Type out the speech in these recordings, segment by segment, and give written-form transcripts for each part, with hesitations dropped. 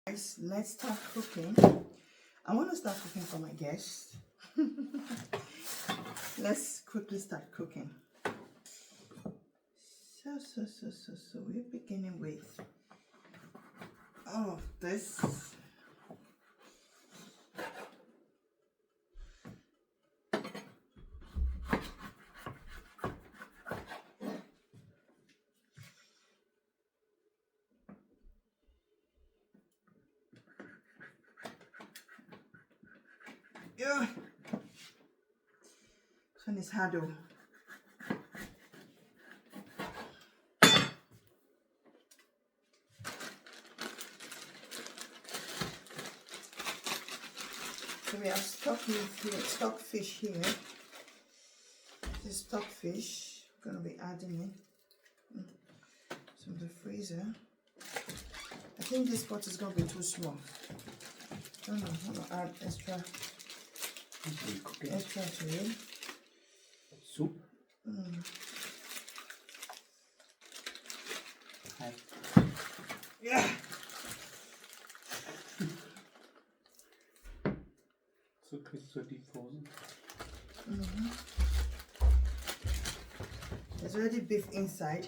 Guys, let's start cooking. I want to start cooking for my guests. Let's quickly start cooking. So we're beginning with all of this. Yeah. This one is hard though. So we have stockfish here. This is stockfish. I'm gonna be adding in some of the freezer. I think this pot is gonna be too small. I don't know. I'm gonna add extra to it. Soup. Yeah. So kriegst du die frozen. There's already beef inside.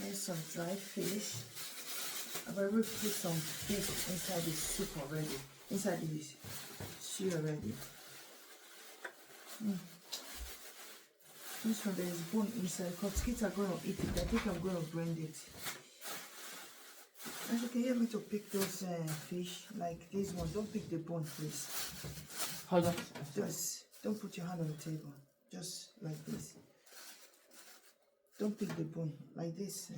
Here's some dried fish. I've already put some beef inside the soup already. Inside the stew already. This one, there is bone inside because kids are going to eat it. I think I'm going to blend it. Actually, can you help me to pick those fish like this one? Don't pick the bone, please. Hold on. Just don't put your hand on the table. Just like this. Don't pick the bone like this.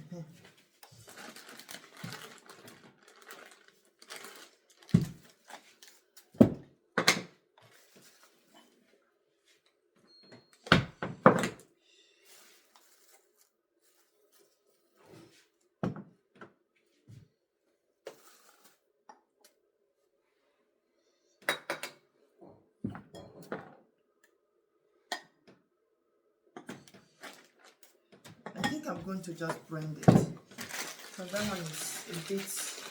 I think I'm going to just blend it. So that one is a bit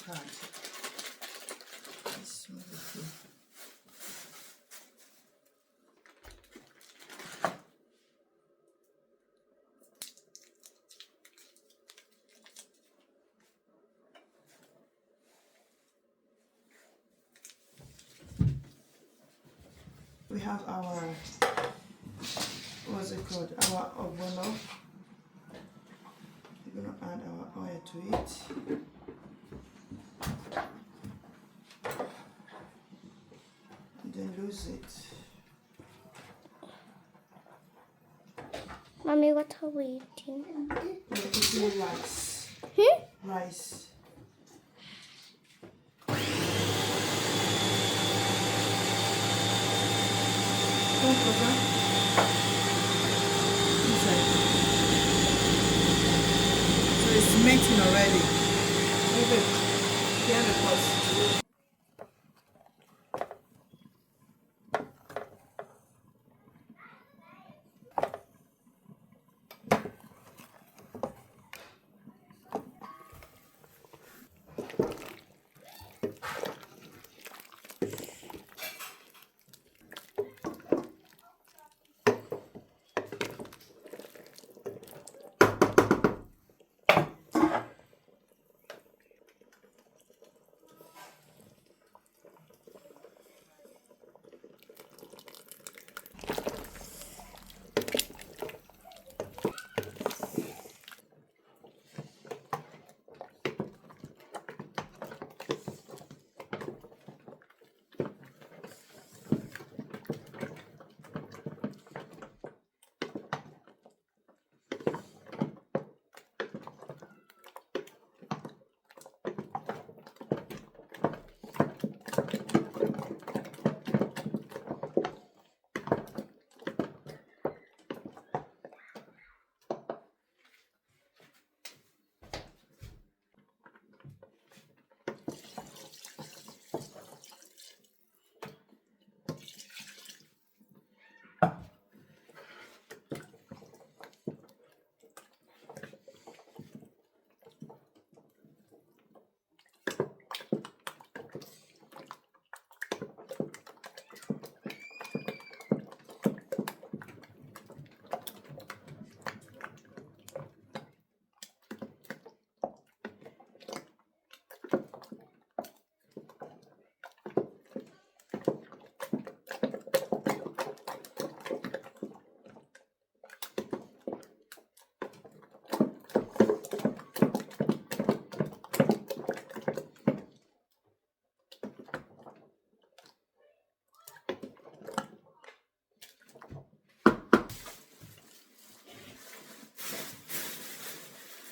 hard. Let's move it here. We have our, what's it called? Our oregano. We're going to add our oil to it. And then lose it. Mommy, what are we eating? We're eating rice. Rice. Don't forget. So it's melting already. Okay. Here the pot.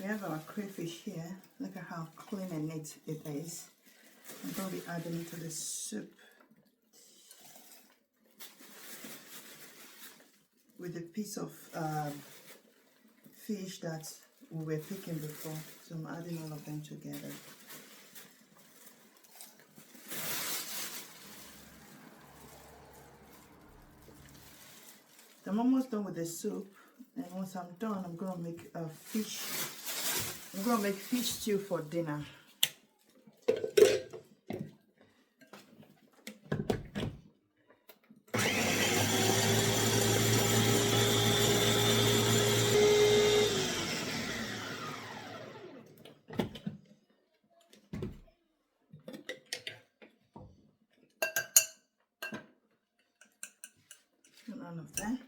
have our crayfish here. Look at how clean and neat it is. I'm going to be adding it to the soup with a piece of fish that we were picking before. So I'm adding all of them together. I'm almost done with the soup, and once I'm done, I'm gonna make a fish. I'm gonna make fish stew for dinner. None of that.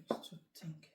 Just to think.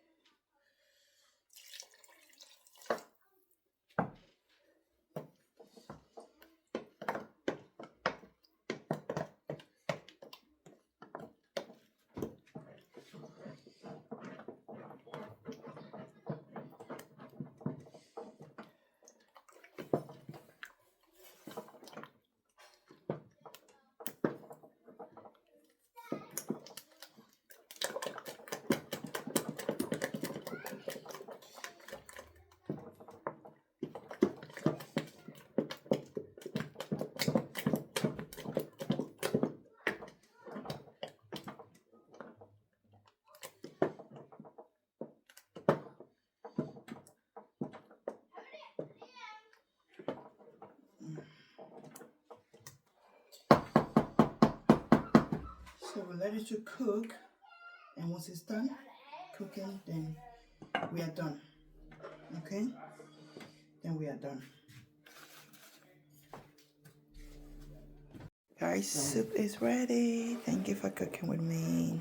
So we're ready to cook, and once it's done cooking, then we are done. Okay? Then we are done. Guys, soup is ready. Thank you for cooking with me.